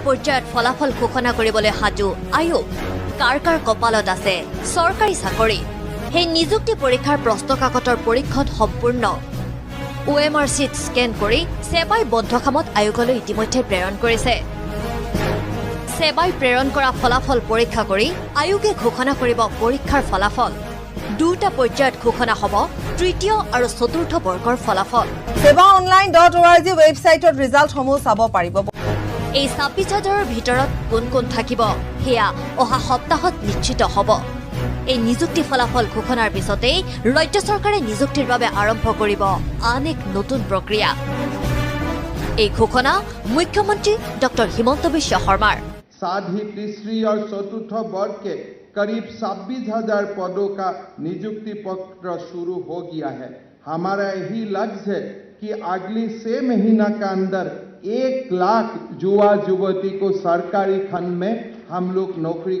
পৰ্যায়ত ফলাফল ঘোষণা কৰিবলৈ সাজু আয়োগ কাৰ কাৰ কপালত আছে চৰকাৰী চাকৰি সেই নিযুক্তি পৰীক্ষাৰ প্ৰশ্নকাকতৰ পৰীক্ষণ সম্পূৰ্ণ OMR sheet স্কেন কৰি সেবাই বন্ধ কামত আয়োগলৈ ইতিমধ্যে প্ৰেৰণ কৰিছে সেবাই প্ৰেৰণ কৰা ফলাফল পৰীক্ষা কৰি আয়োগে ঘোষণা কৰিব পৰীক্ষাৰ ফলাফল দুটা পৰ্যায়ত ঘোষণা হ'ব তৃতীয় আৰু চতুৰ্থ বৰ্গৰ ফলাফল sebaonline.org ৱেবছাইটত ৰিজাল্টসমূহ চাব পাৰিব এই ২৬,০০০ৰ ভিতৰত কোন কোন থাকিব হেয়া অহা সপ্তাহত নিশ্চিত হ'ব এই নিযুক্তি ফলাফল ঘোষণাৰ পিছতেই ৰাজ্য চৰকাৰে নিযুক্তিৰ বাবে আৰম্ভ কৰিব আন এক নতুন প্ৰক্ৰিয়া এই ঘোষণা মুখ্যমন্ত্ৰী ডক্টৰ হিমন্ত বিশ্ব শৰ্মাৰ साथ ही तीसरी और चतुर्थ वर्ग के करीब 26,000 पदों का नियुक्ति पत्र शुरू हो गया है हमारा यही लक्ष्य है कि अगली 6 महीना के अंदर 1 लाख युवा युवती को सरकारी खंड में हम लोग नौकरी